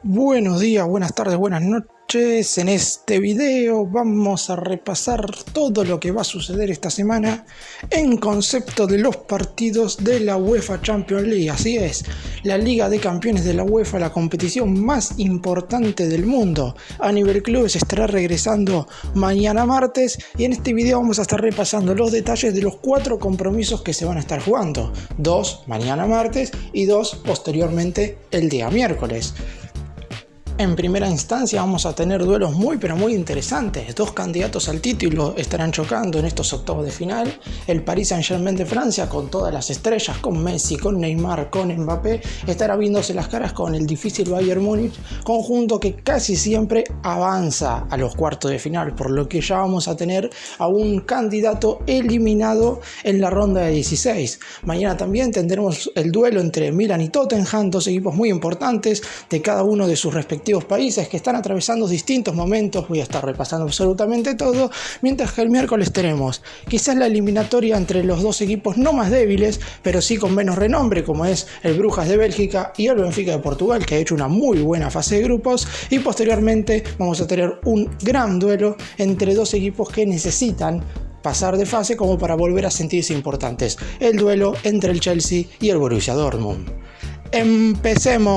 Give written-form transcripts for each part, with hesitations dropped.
Buenos días, buenas tardes, buenas noches. En este video vamos a repasar todo lo que va a suceder esta semana en concepto de los partidos de la UEFA Champions League. Así es, la Liga de Campeones de la UEFA, la competición más importante del mundo a nivel clubes, estará regresando mañana martes, y en este video vamos a estar repasando los detalles de los 4 compromisos que se van a estar jugando. 2 mañana martes y 2 posteriormente el día miércoles. En primera instancia vamos a tener duelos muy interesantes. 2 candidatos al título estarán chocando en estos octavos de final. El Paris Saint-Germain de Francia, con todas las estrellas, con Messi, con Neymar, con Mbappé, estará viéndose las caras con el difícil Bayern Múnich, conjunto que casi siempre avanza a los cuartos de final, por lo que ya vamos a tener a un candidato eliminado en la ronda de 16. Mañana también tendremos el duelo entre Milan y Tottenham, 2 equipos muy importantes de cada uno de sus respectivos países que están atravesando distintos momentos. Voy a estar repasando absolutamente todo, mientras que el miércoles tenemos quizás la eliminatoria entre los 2 equipos no más débiles, pero sí con menos renombre, como es el Brujas de Bélgica y el Benfica de Portugal, que ha hecho una muy buena fase de grupos, y posteriormente vamos a tener un gran duelo entre 2 equipos que necesitan pasar de fase como para volver a sentirse importantes: el duelo entre el Chelsea y el Borussia Dortmund. ¡Empecemos!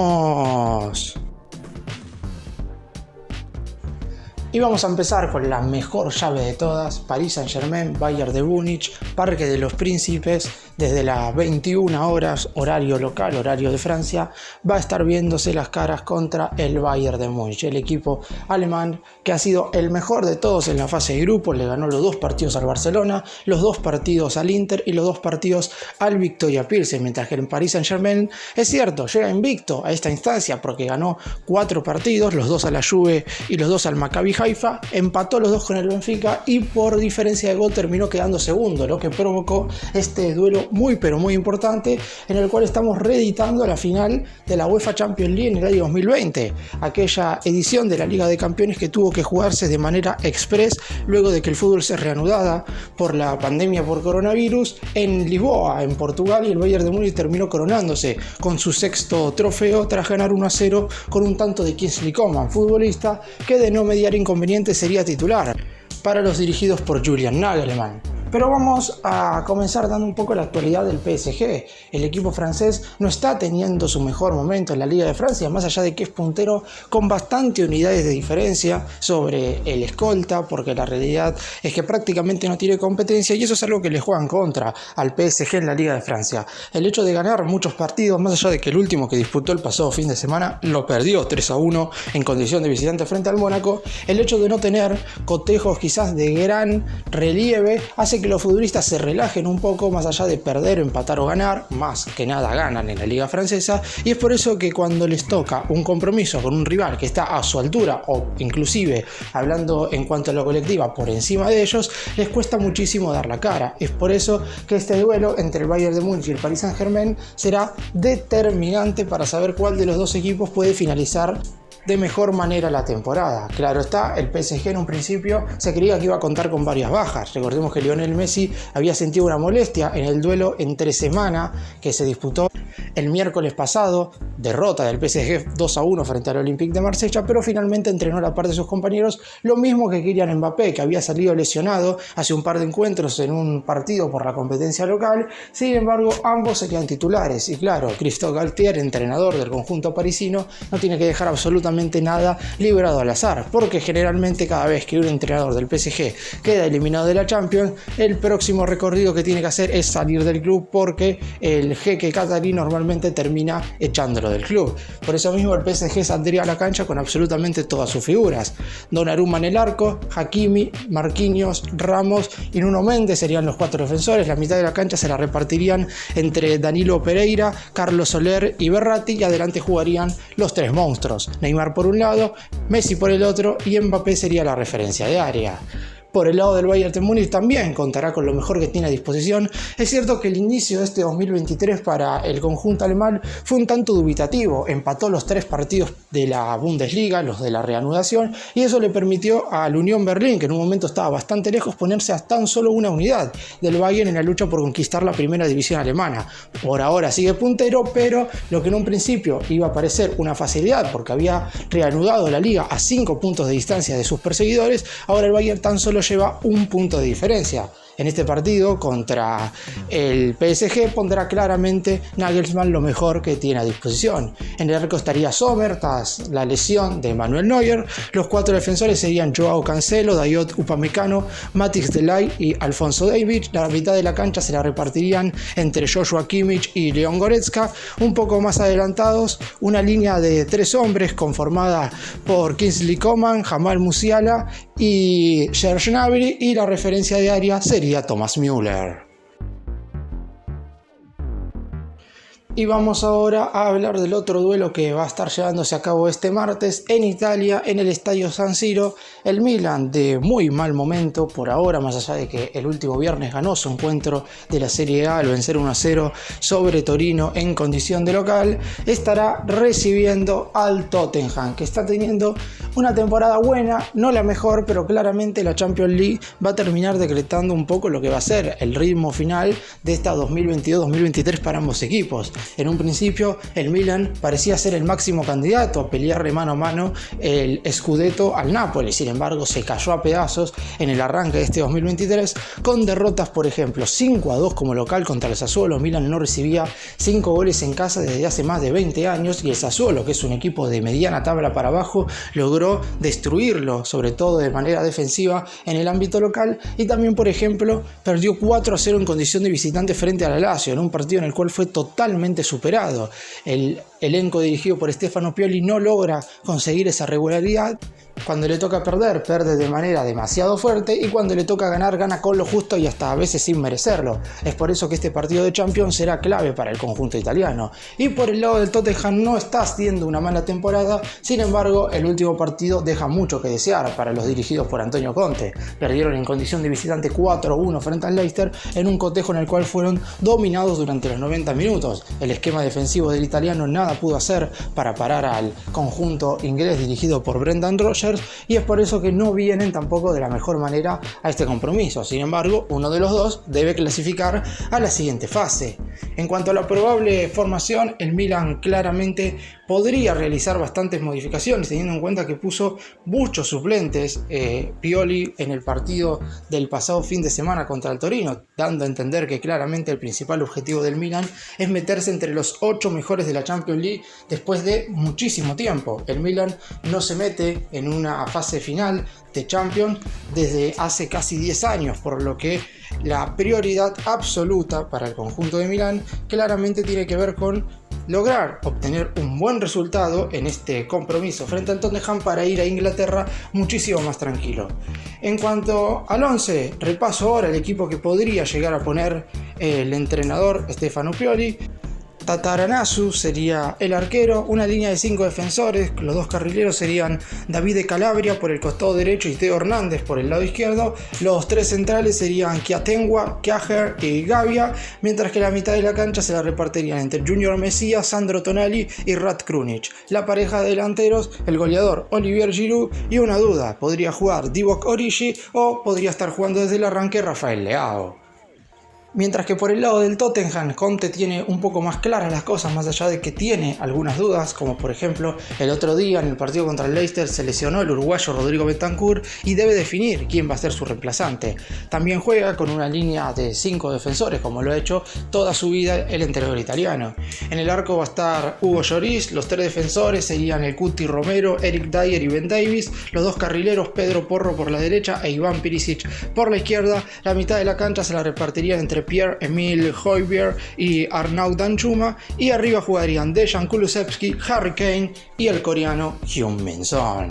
Y vamos a empezar con la mejor llave de todas: Paris Saint-Germain, Bayern de Múnich, Parque de los Príncipes. Desde las 21 horas, horario local, horario de Francia, va a estar viéndose las caras contra el Bayern de Múnich, el equipo alemán que ha sido el mejor de todos en la fase de grupos. Le ganó los 2 partidos al Barcelona, los 2 partidos al Inter y los 2 partidos al Viktoria Pilsen, mientras que el Paris Saint-Germain, es cierto, llega invicto a esta instancia porque ganó 4 partidos, los 2 a la Juve y los 2 al Maccabi Haifa, empató los 2 con el Benfica y por diferencia de gol terminó quedando segundo, lo que provocó este duelo muy importante, en el cual estamos reeditando la final de la UEFA Champions League en el año 2020, aquella edición de la Liga de Campeones que tuvo que jugarse de manera express luego de que el fútbol se reanudara por la pandemia por coronavirus en Lisboa, en Portugal, y el Bayern de Múnich terminó coronándose con su 6º trofeo tras ganar 1-0 con un tanto de Kingsley Coman, futbolista que, de no mediar inconvenientes, sería titular para los dirigidos por Julian Nagelsmann. Pero vamos a comenzar dando un poco la actualidad del PSG. El equipo francés no está teniendo su mejor momento en la Liga de Francia, más allá de que es puntero con bastante unidades de diferencia sobre el escolta, porque la realidad es que prácticamente no tiene competencia, y eso es algo que le juega en contra al PSG en la Liga de Francia. El hecho de ganar muchos partidos, más allá de que el último que disputó el pasado fin de semana lo perdió 3-1 en condición de visitante frente al Mónaco, el hecho de no tener cotejos quizás de gran relieve hace que los futbolistas se relajen un poco, más allá de perder, empatar o ganar. Más que nada ganan en la liga francesa, y es por eso que cuando les toca un compromiso con un rival que está a su altura, o inclusive, hablando en cuanto a la colectiva, por encima de ellos, les cuesta muchísimo dar la cara. Es por eso que este duelo entre el Bayern de Múnich y el Paris Saint-Germain será determinante para saber cuál de los 2 equipos puede finalizar de mejor manera la temporada. Claro está, el PSG en un principio se creía que iba a contar con varias bajas. Recordemos que Lionel Messi había sentido una molestia en el duelo entre semana que se disputó el miércoles pasado, derrota del PSG 2-1 frente al Olympique de Marsella, pero finalmente entrenó a la par de sus compañeros, lo mismo que Kylian Mbappé, que había salido lesionado hace un par de encuentros en un partido por la competencia local. Sin embargo, ambos se quedan titulares, y claro, Christophe Galtier, entrenador del conjunto parisino, no tiene que dejar absolutamente nada librado al azar, porque generalmente cada vez que un entrenador del PSG queda eliminado de la Champions, el próximo recorrido que tiene que hacer es salir del club, porque el jeque catarí normalmente termina echándolo del club. Por eso mismo el PSG saldría a la cancha con absolutamente todas sus figuras: Donnarumma en el arco, Hakimi, Marquinhos, Ramos y Nuno Mendes serían los 4 defensores. La mitad de la cancha se la repartirían entre Danilo Pereira, Carlos Soler y Verratti, y adelante jugarían los 3 monstruos: Neymar por un lado, Messi por el otro, y Mbappé sería la referencia de área. Por el lado del Bayern de Múnich también contará con lo mejor que tiene a disposición. Es cierto que el inicio de este 2023 para el conjunto alemán fue un tanto dubitativo. Empató los 3 partidos de la Bundesliga, los de la reanudación, y eso le permitió al Unión Berlín, que en un momento estaba bastante lejos, ponerse a tan solo una unidad del Bayern en la lucha por conquistar la primera división alemana. Por ahora sigue puntero, pero lo que en un principio iba a parecer una facilidad porque había reanudado la liga a 5 puntos de distancia de sus perseguidores, ahora el Bayern tan solo lleva 1 punto de diferencia. En este partido contra el PSG pondrá claramente Nagelsmann lo mejor que tiene a disposición. En el arco estaría Sommer tras la lesión de Manuel Neuer. Los 4 defensores serían Joao Cancelo, Dayot Upamecano, Matthijs de Ligt y Alphonso Davies. La mitad de la cancha se la repartirían entre Joshua Kimmich y Leon Goretzka. Un poco más adelantados, una línea de 3 hombres conformada por Kingsley Coman, Jamal Musiala y Serge Gnabry, y la referencia de área sería Thomas Müller. Y vamos ahora a hablar del otro duelo que va a estar llevándose a cabo este martes en Italia, en el estadio San Siro. El Milan, de muy mal momento por ahora, más allá de que el último viernes ganó su encuentro de la Serie A al vencer 1-0 sobre Torino en condición de local, estará recibiendo al Tottenham, que está teniendo una temporada buena, no la mejor, pero claramente la Champions League va a terminar decretando un poco lo que va a ser el ritmo final de esta 2022-2023 para ambos equipos. En un principio el Milan parecía ser el máximo candidato a pelearle mano a mano el Scudetto al Napoli, sin embargo se cayó a pedazos en el arranque de este 2023 con derrotas, por ejemplo 5-2 como local contra el Sassuolo. Milan no recibía 5 goles en casa desde hace más de 20 años y el Sassuolo, que es un equipo de mediana tabla para abajo, logró destruirlo, sobre todo de manera defensiva en el ámbito local, y también por ejemplo perdió 4-0 en condición de visitante frente al Lazio en un partido en el cual fue totalmente superado. El elenco dirigido por Stefano Pioli no logra conseguir esa regularidad. Cuando le toca perder, pierde de manera demasiado fuerte, y cuando le toca ganar, gana con lo justo y hasta a veces sin merecerlo. Es por eso que este partido de Champions será clave para el conjunto italiano. Y por el lado del Tottenham no está haciendo una mala temporada, sin embargo el último partido deja mucho que desear para los dirigidos por Antonio Conte. Perdieron en condición de visitante 4-1 frente al Leicester en un cotejo en el cual fueron dominados durante los 90 minutos. El esquema defensivo del italiano nada pudo hacer para parar al conjunto inglés dirigido por Brendan Rodgers, y es por eso que no vienen tampoco de la mejor manera a este compromiso. Sin embargo, uno de los dos debe clasificar a la siguiente fase. En cuanto a la probable formación, el Milan claramente podría realizar bastantes modificaciones, teniendo en cuenta que puso muchos suplentes Pioli en el partido del pasado fin de semana contra el Torino, dando a entender que claramente el principal objetivo del Milan es meterse entre los 8 mejores de la Champions League después de muchísimo tiempo. El Milan no se mete en una fase final de Champions desde hace casi 10 años, por lo que la prioridad absoluta para el conjunto de Milán claramente tiene que ver con lograr obtener un buen resultado en este compromiso frente al Tottenham para ir a Inglaterra muchísimo más tranquilo. En cuanto al 11, repaso ahora el equipo que podría llegar a poner el entrenador Stefano Pioli. Tataranasu sería el arquero, una línea de 5 defensores, los 2 carrileros serían David de Calabria por el costado derecho y Teo Hernández por el lado izquierdo, los 3 centrales serían Kiatengua, Kjaer y Gavia, mientras que la mitad de la cancha se la repartirían entre Junior Mesías, Sandro Tonali y Rad Krunic. La pareja de delanteros, el goleador Olivier Giroud, y una duda, podría jugar Divock Origi o podría estar jugando desde el arranque Rafael Leao. Mientras que por el lado del Tottenham, Conte tiene un poco más claras las cosas, más allá de que tiene algunas dudas, como por ejemplo el otro día en el partido contra el Leicester se lesionó el uruguayo Rodrigo Bentancur y debe definir quién va a ser su reemplazante. También juega con una línea de 5 defensores, como lo ha hecho toda su vida el entrenador italiano. En el arco va a estar Hugo Lloris, los 3 defensores serían el Cuti Romero, Eric Dyer y Ben Davies, los 2 carrileros Pedro Porro por la derecha e Iván Perisic por la izquierda. La mitad de la cancha se la repartirían entre Pierre-Emile Højbjerg y Arnaud Danjuma, y arriba jugarían Dejan Kulusevski, Harry Kane y el coreano Heung-min Son.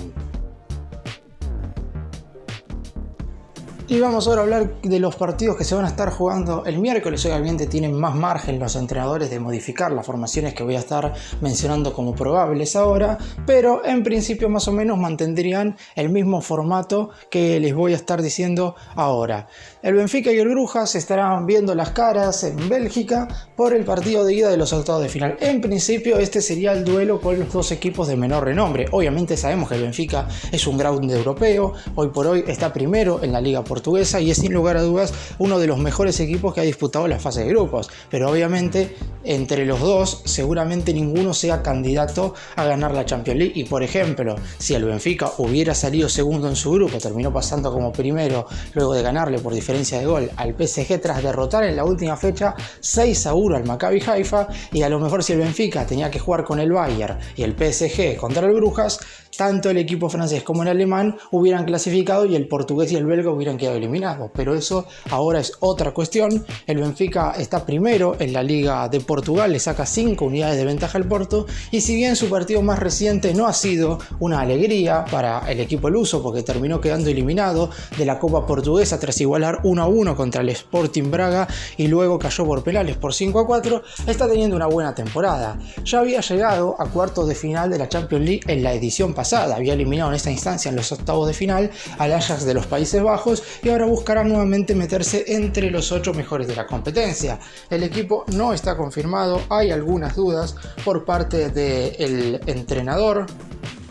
Y vamos ahora a hablar de los partidos que se van a estar jugando el miércoles. Obviamente tienen más margen los entrenadores de modificar las formaciones que voy a estar mencionando como probables ahora, pero en principio más o menos mantendrían el mismo formato que les voy a estar diciendo ahora. El Benfica y el Brujas estarán viendo las caras en Bélgica por el partido de ida de los octavos de final. En principio este sería el duelo con los dos equipos de menor renombre. Obviamente sabemos que el Benfica es un grande europeo, hoy por hoy está primero en la Liga Portuguesa y es sin lugar a dudas uno de los mejores equipos que ha disputado la fase de grupos, pero obviamente entre los dos seguramente ninguno sea candidato a ganar la Champions League. Y por ejemplo, si el Benfica hubiera salido segundo en su grupo, terminó pasando como primero luego de ganarle por diferencia de gol al PSG tras derrotar en la última fecha 6-1 al Maccabi Haifa, y a lo mejor si el Benfica tenía que jugar con el Bayern y el PSG contra el Brujas, tanto el equipo francés como el alemán hubieran clasificado y el portugués y el belga hubieran quedado eliminados. Pero eso ahora es otra cuestión. El Benfica está primero en la Liga de Portugal, le saca 5 unidades de ventaja al Porto, y si bien su partido más reciente no ha sido una alegría para el equipo luso porque terminó quedando eliminado de la Copa Portuguesa tras igualar 1-1 contra el Sporting Braga y luego cayó por penales por 5-4, está teniendo una buena temporada. Ya había llegado a cuartos de final de la Champions League en la edición pasada, había eliminado en esta instancia en los octavos de final al Ajax de los Países Bajos y ahora buscará nuevamente meterse entre los 8 mejores de la competencia. El equipo no está confirmado, hay algunas dudas por parte del entrenador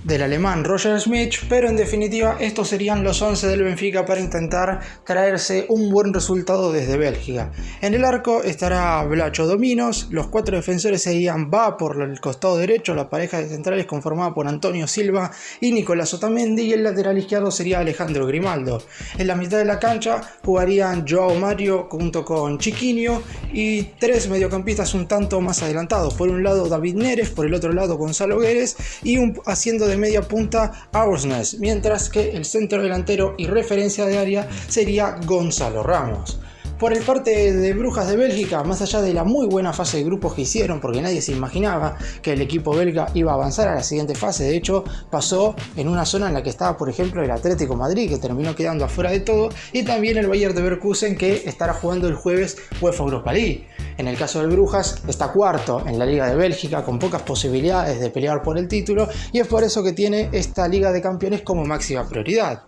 del alemán Roger Schmidt, pero en definitiva estos serían los 11 del Benfica para intentar traerse un buen resultado desde Bélgica. En el arco estará Blacho Dominos, los 4 defensores serían Va por el costado derecho, la pareja de centrales conformada por Antonio Silva y Nicolás Otamendi, y el lateral izquierdo sería Alejandro Grimaldo. En la mitad de la cancha jugarían Joao Mario junto con Chiquinho y 3 mediocampistas un tanto más adelantados, por un lado David Neres, por el otro lado Gonzalo Guedes y haciendo de media punta Aursnes, mientras que el centro delantero y referencia de área sería Gonzalo Ramos. Por el parte de Brujas de Bélgica, más allá de la muy buena fase de grupos que hicieron, porque nadie se imaginaba que el equipo belga iba a avanzar a la siguiente fase, de hecho pasó en una zona en la que estaba por ejemplo el Atlético Madrid, que terminó quedando afuera de todo, y también el Bayer Leverkusen, que estará jugando el jueves UEFA Europa League. En el caso del Brujas está cuarto en la Liga de Bélgica con pocas posibilidades de pelear por el título, y es por eso que tiene esta Liga de Campeones como máxima prioridad.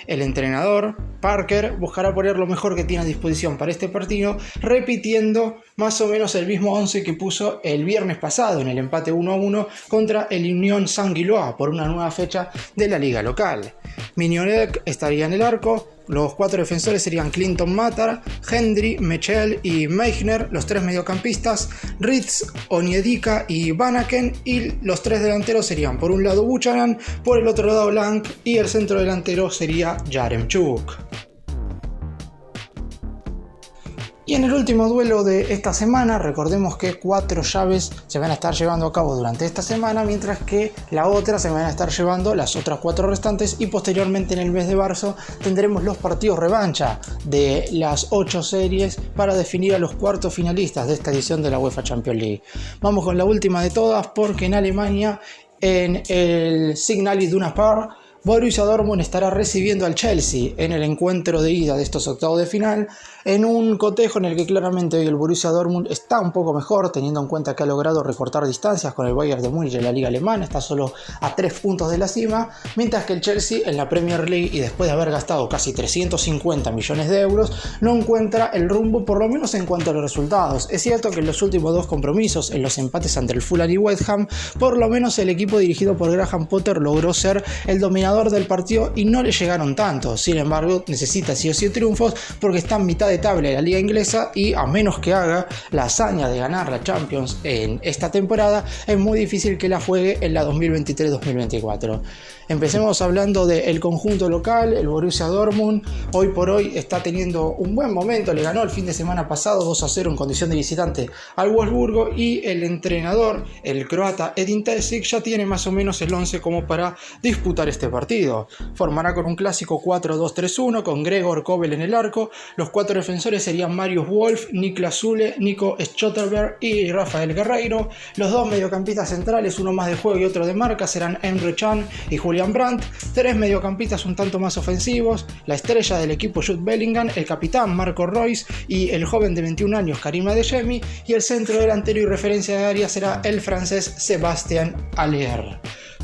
El entrenador, Parker, buscará poner lo mejor que tiene a disposición para este partido, repitiendo más o menos el mismo 11 que puso el viernes pasado en el empate 1-1 contra el Unión Saint-Gilloise por una nueva fecha de la liga local. Mignolet estaría en el arco. Los 4 defensores serían Clinton Matar, Hendry, Mechel y Meissner, los 3 mediocampistas, Ritz, Onyedika y Vanaken, y los 3 delanteros serían por un lado Buchanan, por el otro lado Lang, y el centro delantero sería Yaremchuk. Y en el último duelo de esta semana, recordemos que 4 llaves se van a estar llevando a cabo durante esta semana, mientras que la otra se van a estar llevando las otras 4 restantes, y posteriormente en el mes de marzo tendremos los partidos revancha de las 8 series para definir a los cuartos finalistas de esta edición de la UEFA Champions League. Vamos con la última de todas, porque en Alemania, en el Signal Iduna Park, Borussia Dortmund estará recibiendo al Chelsea en el encuentro de ida de estos octavos de final, en un cotejo en el que claramente hoy el Borussia Dortmund está un poco mejor, teniendo en cuenta que ha logrado recortar distancias con el Bayern de Múnich en la liga alemana, está solo a 3 puntos de la cima, mientras que el Chelsea en la Premier League, y después de haber gastado casi 350 millones de euros, no encuentra el rumbo, por lo menos en cuanto a los resultados. Es cierto que en los últimos 2 compromisos, en los empates ante el Fulham y West Ham, por lo menos el equipo dirigido por Graham Potter logró ser el dominador del partido y no le llegaron tanto. Sin embargo, necesita sí o sí triunfos porque está en mitad de tabla de la liga inglesa, y a menos que haga la hazaña de ganar la Champions en esta temporada, es muy difícil que la juegue en la 2023-2024. Empecemos hablando del conjunto local. El Borussia Dortmund hoy por hoy está teniendo un buen momento, le ganó el fin de semana pasado 2-0 en condición de visitante al Wolfsburgo, y el entrenador, el croata Edin Terzic, ya tiene más o menos el 11 como para disputar este partido. Formará con un clásico 4-2-3-1 con Gregor Kobel en el arco, los 4 defensores serían Marius Wolf, Niklas Süle, Nico Schlotterberg y Rafael Guerreiro. Los dos mediocampistas centrales, uno más de juego y otro de marca, serán Emre Can y Julian Brandt. Tres mediocampistas un tanto más ofensivos, la estrella del equipo Jude Bellingham, el capitán Marco Reus y el joven de 21 años Karim Adeyemi, y el centro delantero y referencia de área será el francés Sébastien Haller.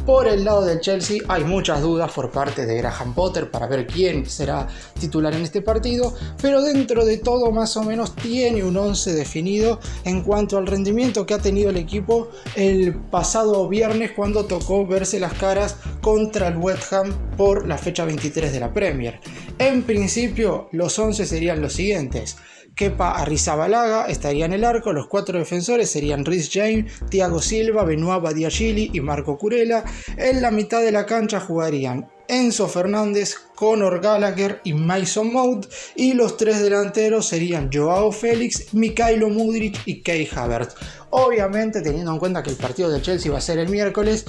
Por el lado del Chelsea hay muchas dudas por parte de Graham Potter para ver quién será titular en este partido, pero dentro de todo más o menos tiene un 11 definido en cuanto al rendimiento que ha tenido el equipo el pasado viernes cuando tocó verse las caras contra el West Ham por la fecha 23 de la Premier. En principio los 11 serían los siguientes: Kepa Arrizabalaga estaría en el arco, los cuatro defensores serían Reece James, Thiago Silva, Benoit Badiashile y Marco Kurela. En la mitad de la cancha jugarían Enzo Fernández, Conor Gallagher y Mason Mount, y los tres delanteros serían Joao Félix, Mykhailo Mudryk y Kai Havertz. Obviamente, teniendo en cuenta que el partido del Chelsea va a ser el miércoles,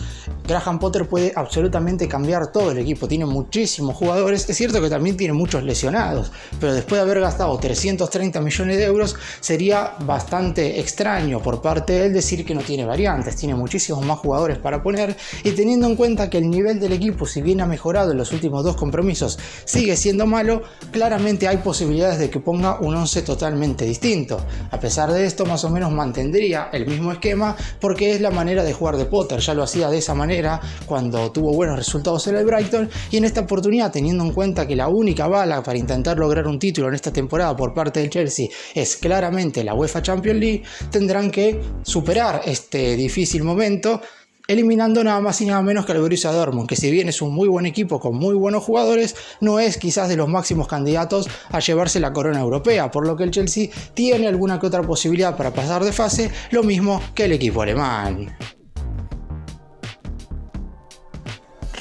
Graham Potter puede absolutamente cambiar todo el equipo. Tiene muchísimos jugadores, es cierto que también tiene muchos lesionados, pero después de haber gastado 330 millones de euros, sería bastante extraño por parte de él decir que no tiene variantes. Tiene muchísimos más jugadores para poner, y teniendo en cuenta que el nivel del equipo, si bien ha mejorado en los últimos dos compromisos, sigue siendo malo, claramente hay posibilidades de que ponga un 11 totalmente distinto. A pesar de esto, más o menos mantendría el mismo esquema porque es la manera de jugar de Potter. Ya lo hacía de esa manera cuando tuvo buenos resultados en el Brighton, y en esta oportunidad, teniendo en cuenta que la única bala para intentar lograr un título en esta temporada por parte del Chelsea es claramente la UEFA Champions League, tendrán que superar este difícil momento eliminando nada más y nada menos que al Borussia Dortmund, que si bien es un muy buen equipo con muy buenos jugadores, no es quizás de los máximos candidatos a llevarse la corona europea, por lo que el Chelsea tiene alguna que otra posibilidad para pasar de fase, lo mismo que el equipo alemán.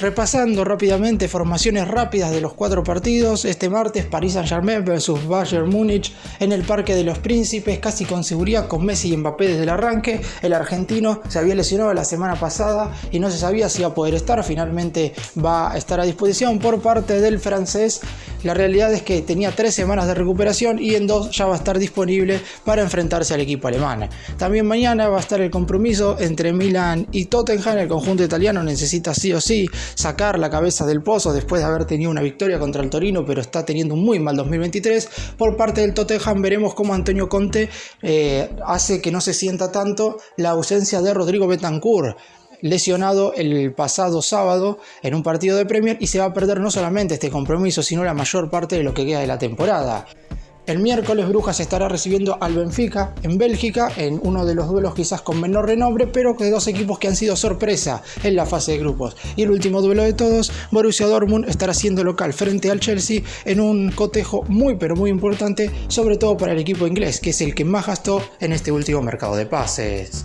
Repasando rápidamente formaciones rápidas de los cuatro partidos, este martes Paris Saint-Germain vs Bayern Múnich en el Parque de los Príncipes, casi con seguridad con Messi y Mbappé desde el arranque. El argentino se había lesionado la semana pasada y no se sabía si iba a poder estar, finalmente va a estar a disposición por parte del francés. La realidad es que tenía 3 semanas de recuperación y en 2 ya va a estar disponible para enfrentarse al equipo alemán. También mañana va a estar el compromiso entre Milan y Tottenham. El conjunto italiano necesita sí o sí sacar la cabeza del pozo después de haber tenido una victoria contra el Torino, pero está teniendo un muy mal 2023. Por parte del Tottenham veremos cómo Antonio Conte hace que no se sienta tanto la ausencia de Rodrigo Bentancur, lesionado el pasado sábado en un partido de Premier, y se va a perder no solamente este compromiso, sino la mayor parte de lo que queda de la temporada. El miércoles Brujas estará recibiendo al Benfica en Bélgica, en uno de los duelos quizás con menor renombre, pero de dos equipos que han sido sorpresa en la fase de grupos. Y el último duelo de todos, Borussia Dortmund estará siendo local frente al Chelsea en un cotejo muy pero muy importante, sobre todo para el equipo inglés, que es el que más gastó en este último mercado de pases.